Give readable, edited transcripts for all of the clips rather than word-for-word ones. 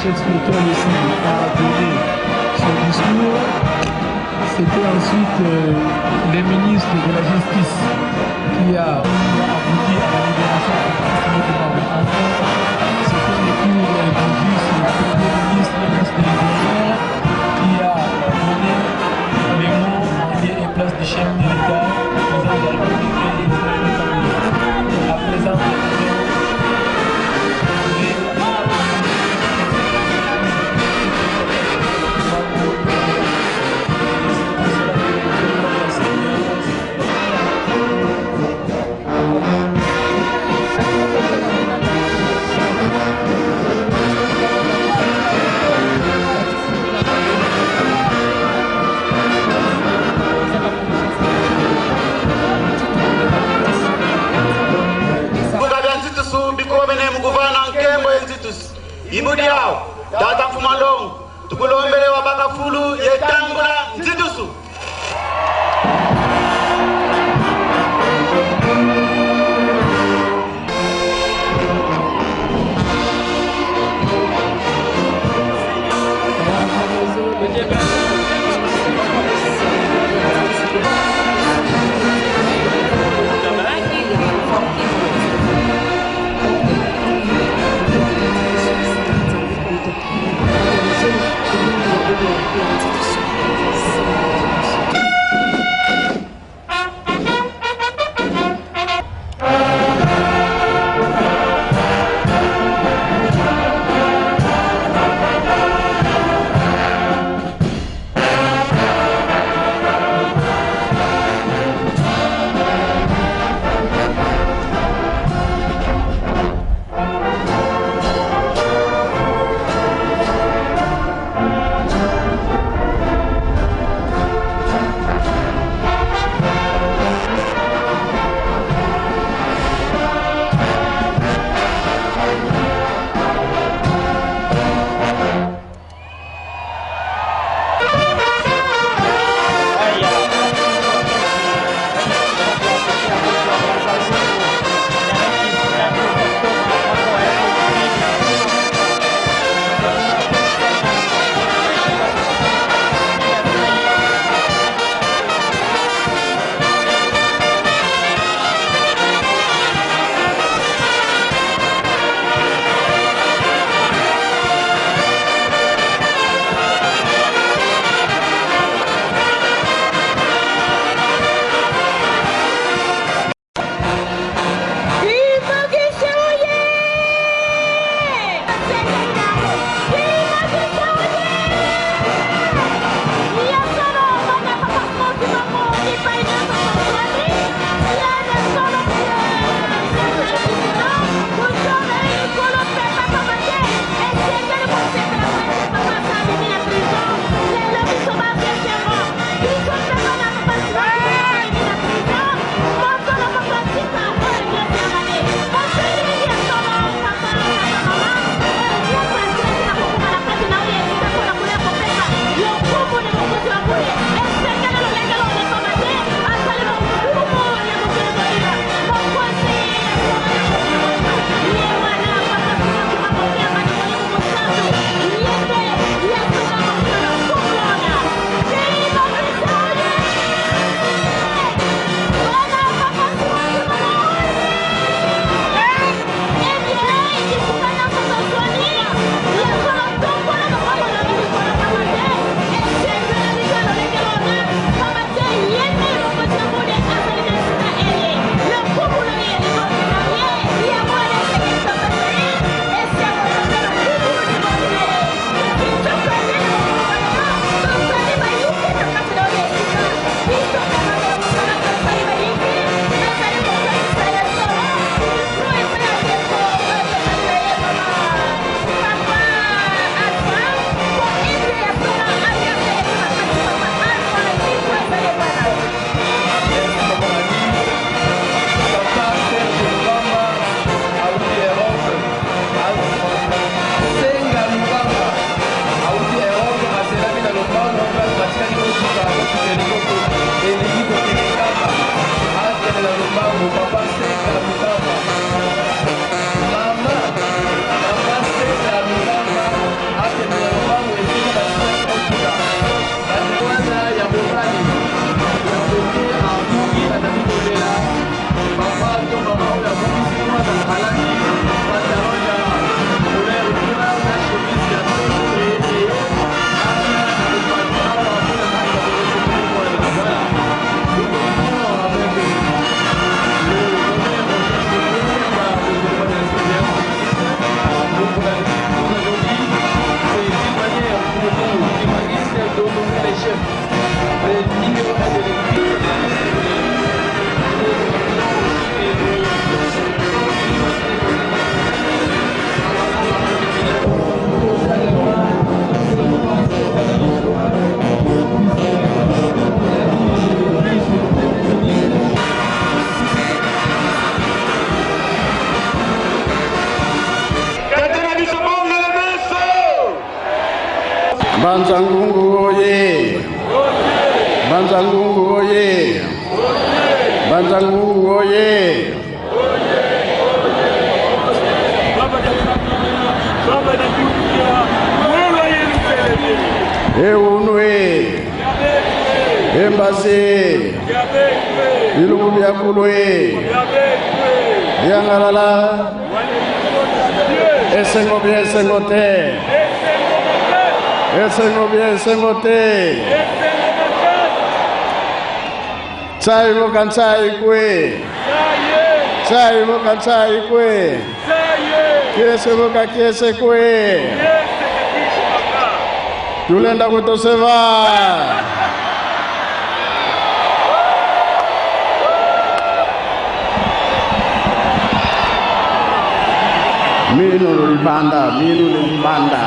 chef spirituel ici a donné son discours. C'était ensuite le ministre de la Justice qui a abouti à la libération de Enfin, c'était le tour du vice-premier ministre de l'Intérieur qui a donné les mots en lieu et place du chef de l'État, président de la République et à présent Ibudi yao data mfumandong tukulombele wa bakafulu yetangula nzitusu Banzangungu oye! Banzangungu oye! Banzangungu oye! Eunwe! Embase! Ilungu biakulwe! Biangalala! Esengobi esengote! Esengobi esengote! Chai mokan chai kwe! Chai mokan chai kwe! Kiese moka kiese kwe! Tulenda kutoseva! Minu libanda, minu libanda.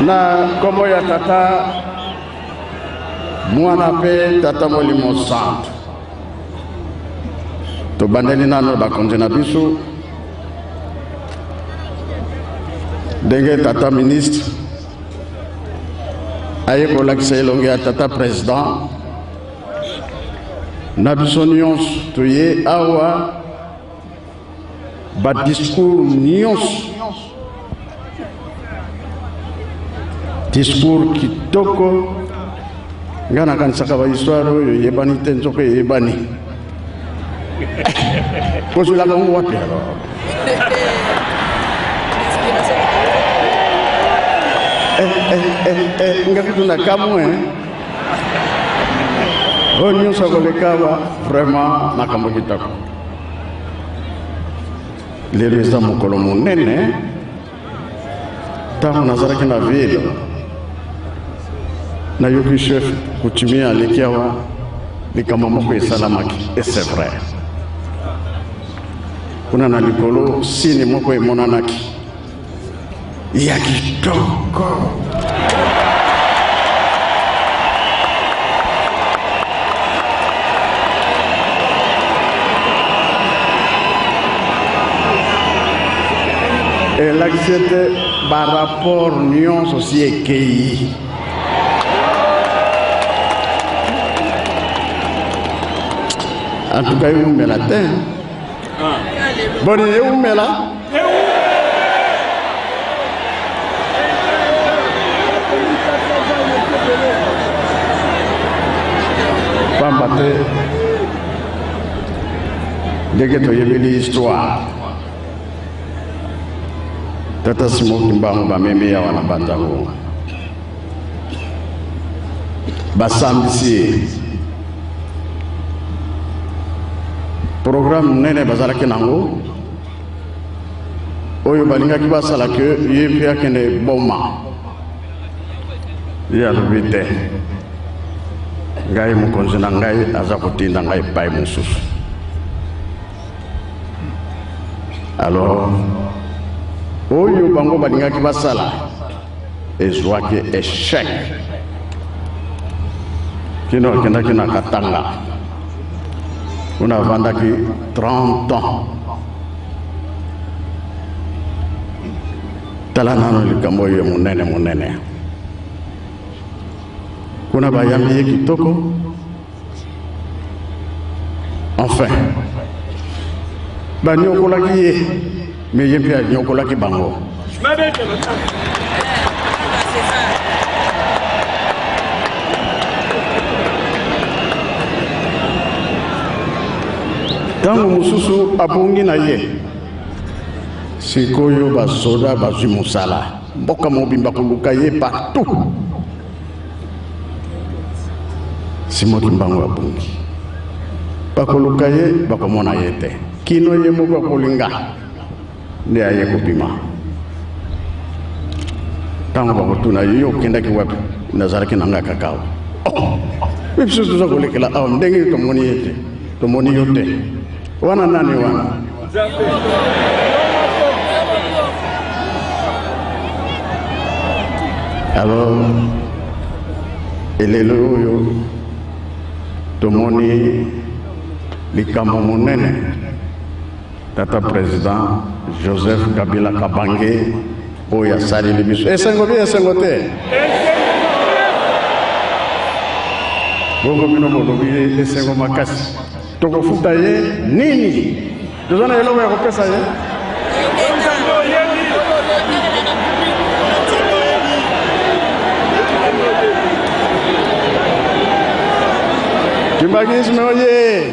Na komo ya tata mwana pe tata Molimo Santo to bandeli nano bakonze na biso ndenge tata ministre aye kolakisa elonge ya tata président na biso nyonso toye awa ba discours nyonso discours kitoko ngana kanisaka ba histoire oyo yebani te nzoka yebani kozulaka ngo wapi alors ngakituna kamwe oyo nyonso akolekaba vraiment makambo kitoko lelo eza mokolo monene ntango nazalaki na ville na yoki chef coutumier aleki awa likambo moko esalamaki et c'est vrai kuna na likolo sini moko emonanaki ya kitoko elakisi ete barapport nyonso si ekei en tout cas eumela te boni eumela pamba te ndenge toyebeli histoire tata Simoki Mbangu bamemi awa na Banzangungu basambisi programme nene bazalaki nango oyo balingaki basala ke ye mpe akende boma ye alobi te ngai mokonzi na ngai aza kotinda ngai epai mosusu alors oyo bango balingaki basala ezwaki échec kino akendaki na Katanga kuna avandaki 30 ans tala nano likambo oyo monene monene kuna bayambi ye kitoko enfin banyokolaki ye mais ye mpe anyokolaki bango ntango mosusu abongi na ye sikoyo basoda bazwi mosala mboka mobimba koluka ye partout Simoki Mbangu abongi bakoluka ye bakomona ye te kino ye moko akolinga nde aye kobima ntango bakotuna ye yo okendaki wapi nazalaki na nga kakao biso toza kolekela awa ndenge tomoni ye te tomoni yo te wana nani wana alors elelo oyo tomoni likambo monene tata président Joseph Kabila Kabange oyo asaleli biso esengo bi esengo te bongo bino bolobi esengo makasi tokofuta ye nini tozana eloko ya kopesa ye Kimbagisme oye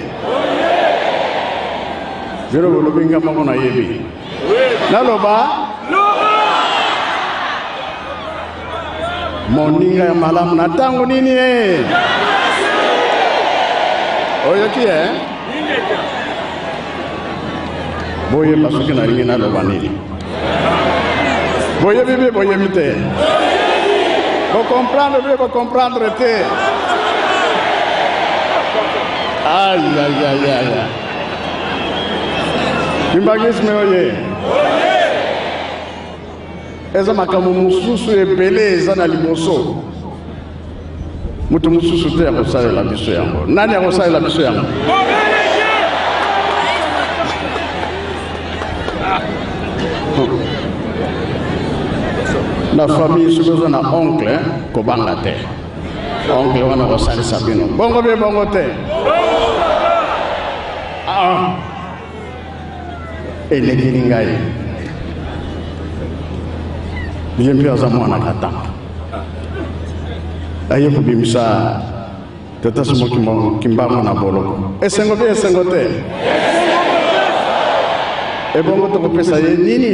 bino bolobi nga moko nayebi naloba moninga ya malamu na tango nini oyoki boye basuki nalingi naloba nini boye bibi boye mite comprendre bibi comprendre te aïe aïe aïe aïe Kimbagisme oye eza makambo mosusu ebele eza na liboso mutu mosusu te akosalela biso yango nani akosalela biso yango na famille soki oza na oncle kobanga te oncle wana kosalisa bino bongo bie bongo te elekeli ngai ye mpe aza mwana katanga aye kobimisa tata somo kimbango na boloko esengo mpe esengo te ebongo tokopesa ye nini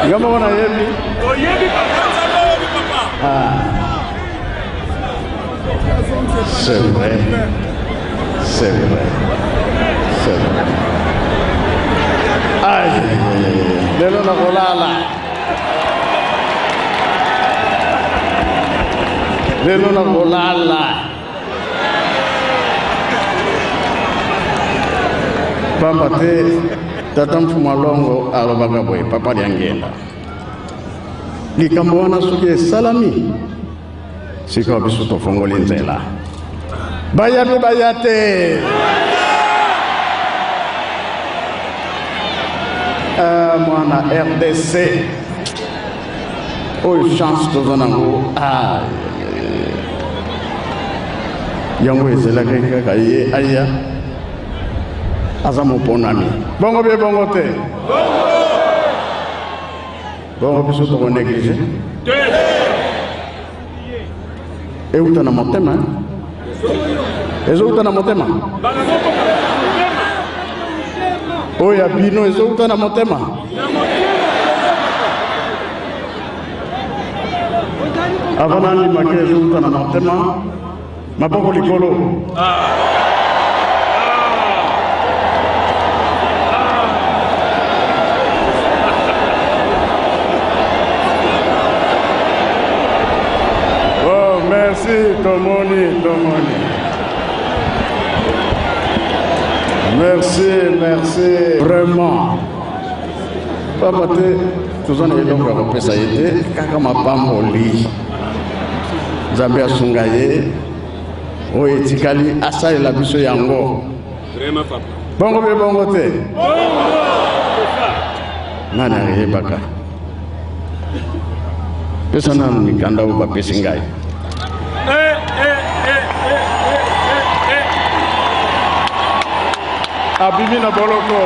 nga moko nayebi c'est vrai c'est vrai c'est vrai aïe lelo na kolala lelo na kolala pamba te tata Mfumalongo alobaka boye papa liangenda likambo wana soki esalami sika biso tofongoli nzela bayabi baya te mwana RDC oyo chance toza nango yango ezelaki kaka ye aya aza moponami bongo bie bongo te bongo biso tokonéglige euta na motema ezouta na motema oyo ya bino ezouta na motema avant nandimaki ezouta na motema maboko likolo merci tomoni merci vraiment papa te tozana eloko ya kopesa ye te kaka mapamboli nzambe asunga ye oyo etikali asalela biso yango bongo mpe bongo te nani ayebaka pesa nanu mikanda oyo bapesi ngai abimi na boloko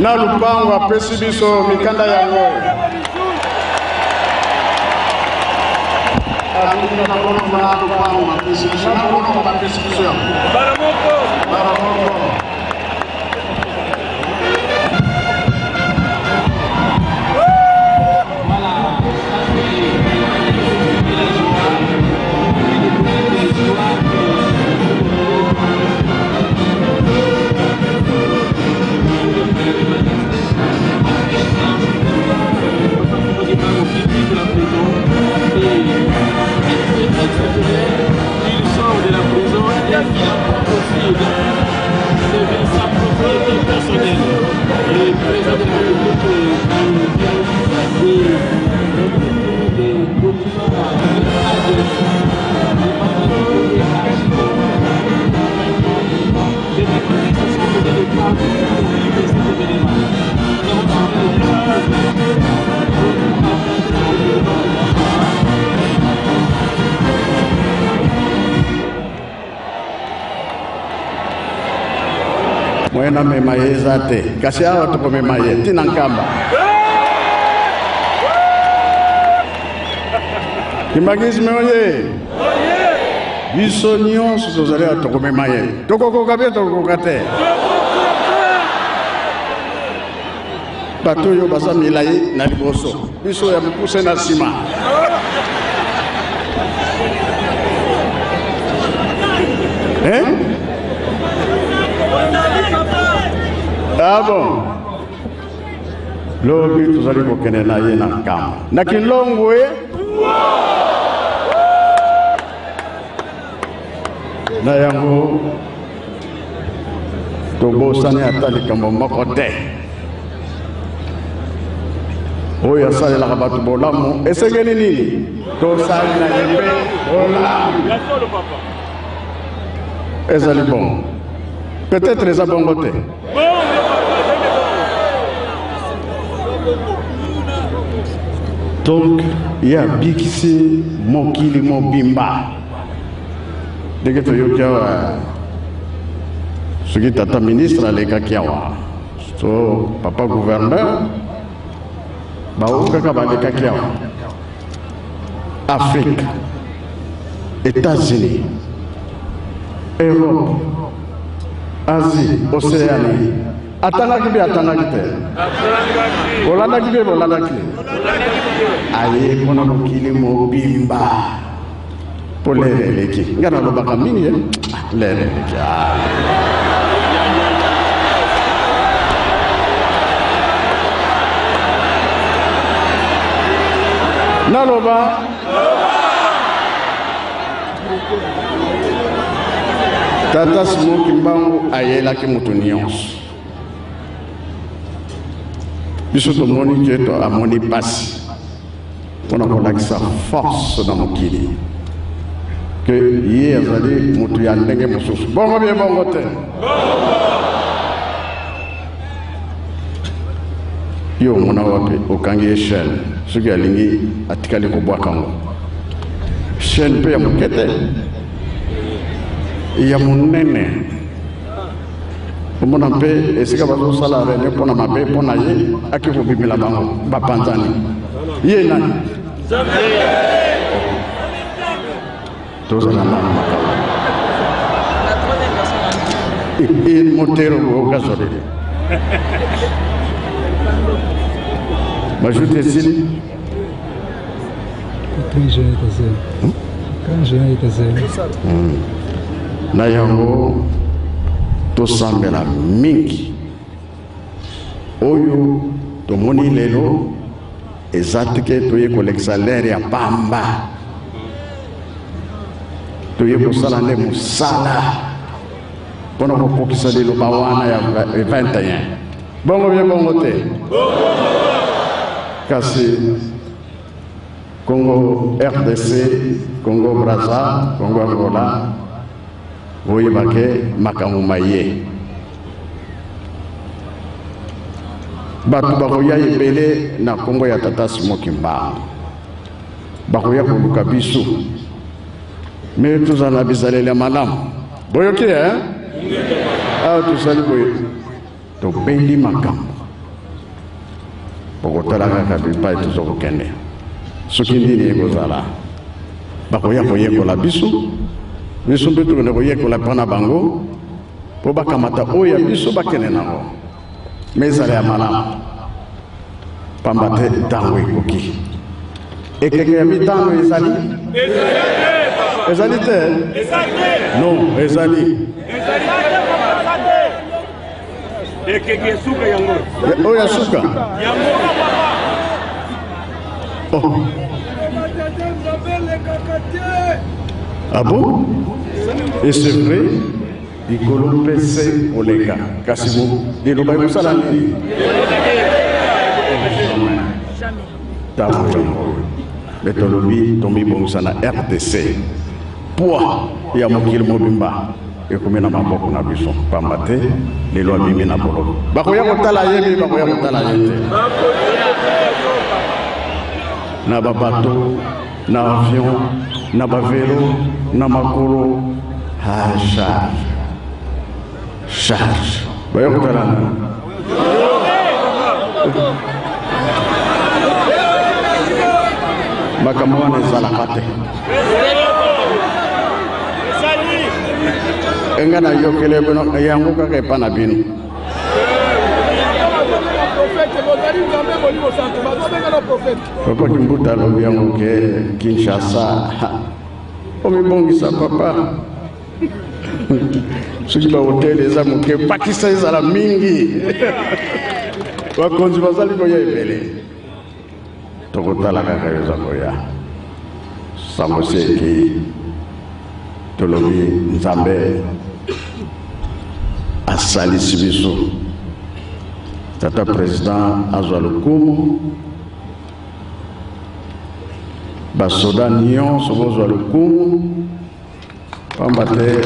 na lupango apesi biso mikanda yango devient sa propriété personnelle. Le président de la République des documents à l'état de Mwena mema yezate kasi awa tuko mema ye tina nkamba Kimagizme oye biso nyonso tozali atoko mema ye tokokoka be tokokoka te bato oyo baza milai na liboso biso ya mokuse na nsima Ah bon lobi tozali kokende na ye na nkamba na kilongo na yango tobosani ata likambo moko te oyo asalelaka bato bolamu esengeli nini tosali na ye mpe bolamu ezali bongo peut-être eza bongo te donc ya bikisi mokili mobimba ndenge toyoki awa soki tata ministre alekaki awa so papa gouverneur baokaka balekaki awa Afrique, États-Unis, Europe, Asie, Océanie. Atangaki be atangaki te. Olandaki be olandaki. Aye kona mokili mobimba. Polere leki. Ngana lobaka mingi lere leki. Naloba Tata Smoki Mbangu ayelaki mutu nyonso. Biso tomoni keto amoni pasi mpona kolakisa force na mokili ke ye azali mutu ya ndenge mosusu bongo bie bongo te yo mona wapi okangi ye chaîne soki alingi atikali kobwaka ngo chaîne mpe ya moke te ya monene omona mpe esika bazosala rene mpona mabe mpona ye aki kobimela bango bapanzani ye nani tozala nano makala motero okazolele Majoute esili na yango tosambela mingi oyo tomoni lelo ezatike toye kolekisa lere ya pamba toye kosala nde mosala mpona kokokisa liloba wana ya 21 bongo bie bongo te kasi Congo RDC, Congo Brazza, Congo Angola, oyebake makambo maye bato bakoya ebele na Congo ya Tata Smoki Mbangu bakoya koluka biso me tozala bizaleli malamu boyoki awa tozali boye tobendi makambo bokotala kaka bipai tozokokende soki ndini ekozala bakoya koyekola biso mpe tokende koyekola mpona bango mpo bakamata oyo ya biso bakende nango me ezala ya malamu pamba te ntango ekoki ekeke ya mitango ezali te non ezali ekeke suka yango oyo suka oh. Ah bon? Et c'est vrai, likolo pese oleka kasi liloba ekosala nini ntango yango mpe tolobi tomibongisa na RDC poids ya mokili mobimba ekomi na maboko na biso pamba te lelo abimi na bolo bakoya kotala ye bakoya kotala ye te na babato na avion na bavelo na makolo ha charge baya kotala na makambo wana ezalaka te enga na yokele bino yango kaka epa na bino papa Kimbuta alobi yango ke Kinshasa omibongisa papa soki bahotele eza moke pakisa ezala mingi bakonzi bazali koya ebele tokotala kaka eza koya sambosi ekei tolobi nzambe asalisi biso tata président azwa lokumu basoda nyonso bozwa lokumu pamba te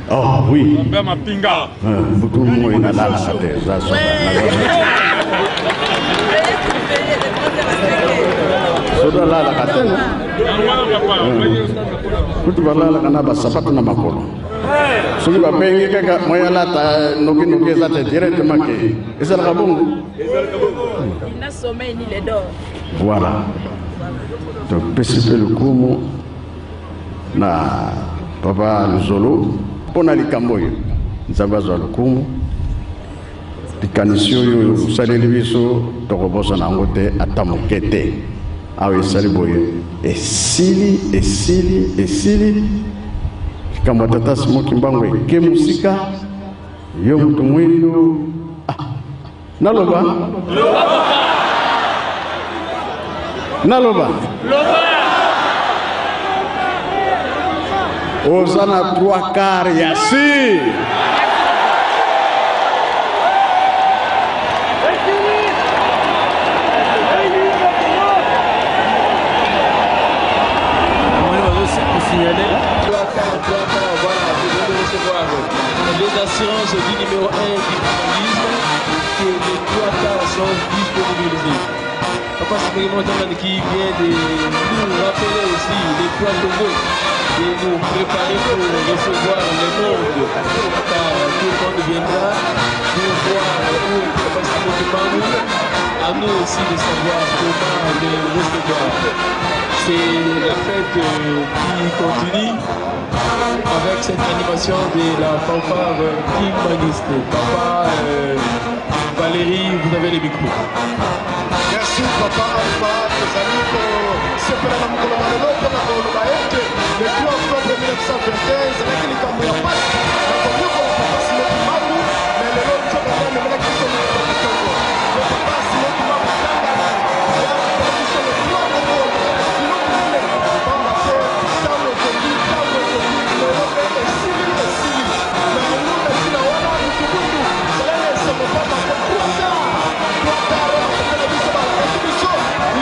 oh oui mbutu moi nalalaka te eza soda lalaka te kutu balalaka na basapato na makolo soki babengi kaka moyalata noki eza te directement ke ezalaka bongo voilà topesi mpe lukumu na papa Luzolo mpona likambo oyo nzambe azwa lukumu likanisi oyo osaleli biso tokobosana yango te ata moke te awa esali boye esili likambo ya tata Simon Kimbangu eke mosika yo moto mwindo naloba oza na 3/4 ya si les assurances du numéro 1 du journalisme que les 3 quarts sont disponibilisés. Papa Simon qui vient de nous rappeler aussi les protocoles et nous préparer pour recevoir le monde, car tout le monde viendra pour voir où Papa Simon Kimbangu, à nous aussi de savoir comment le recevoir. C'est la fête qui continue avec cette animation de la fanfare Kimbanguiste. Papa Valérie, vous avez les micros. Merci papa Alpha, les amis c'est pour la mokolo malelo pour la koloba ete le 2 octobre 1921 ezalaki likambo ya pasi na komiokola papa Simon Kimbangu mais lelo nzoka ya memelaki biso na Kongo le papa Simon Kimbangu tangana ya biso le 3 octobre sino kunene pamba te ntango ekoki lelo mpe esili na elunda esila wana lutukundu zaleli esengo pamba te 3 quarts biso balakaki biso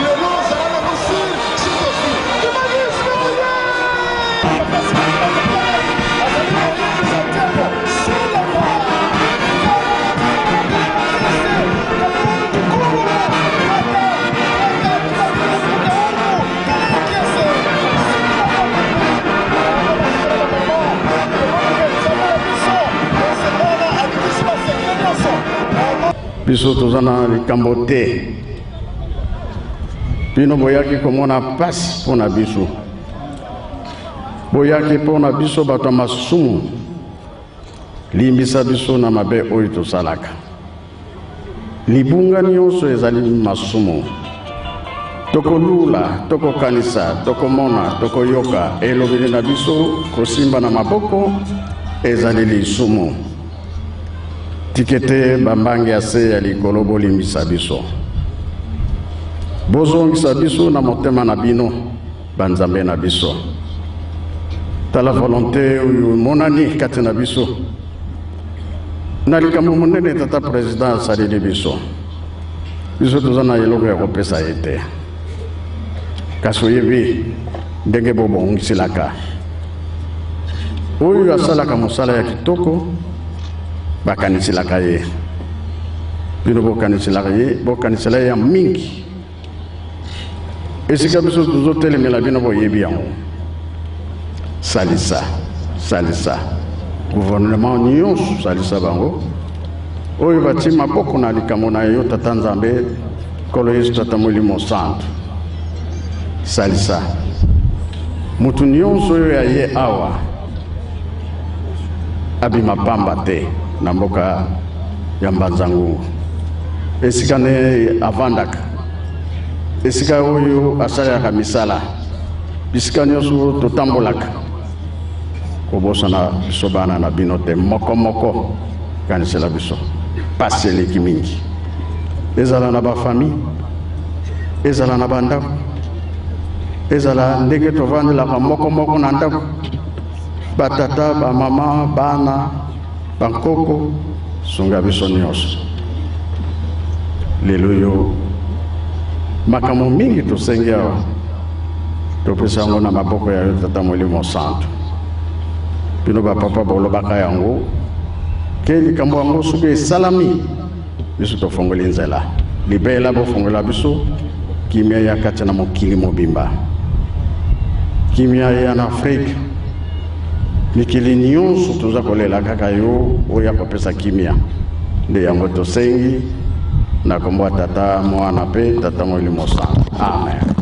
lelo ozalaka mosili sikosi humanisme oye biso toza na likambo te bino boyaki komona pasi mpona biso boyaki mpona biso bato ya masumu limbisa biso na mabe oyo tosalaka libunga nyonso ezali masumu tokolula tokokanisa tokomona tokoyoka elobeli na biso kosimba na maboko ezali lisumu tikete bambange ya se ya likolo bolimbisa biso bozongisa biso na motema na bino banzambe na biso tala volonté oyo monani kati na biso na likambo monene tata président asaleli biso toza na eloko ya kopesa ye te kasi oyebi ndenge bobongiselaka oyo asalaka mosala ya kitoko bakaniselaka ye bino bokanisela ye ya mingi esika biso tozotelemela bino boyebi yango salisa gouvernement nyonso salisa bango oyo bati maboko na likambo na yo tata nzambe kolo yesu tata molimo santo salisa mutu nyonso oyo ya ye awa abima pamba te na mboka ya Mbanza-Ngungu esika ne avandaka esika oyo asalaka misala bisika nyonso totambolaka kobosana biso bana na bino te moko kanisela biso pasi eleki mingi ezala na bafamille ezala na bandako ezala ndenge tovandelaka moko na ndako batata bamama bana bankoko sunga biso nyonso lelo yo makambo mingi tosengi awa topesa yango na maboko ya yo tata molimo santo bino bapapa bolobaka yango ke likambo yango soki esalami biso tofongoli nzela libela bofongola biso kimia ya kati na mokili mobimba kimia ya na Afrika mikili nyonso toza kolela kaka yo oyo akopesa kimia nde yango tosengi na kombo tata mwana pe tata molimo santo amen.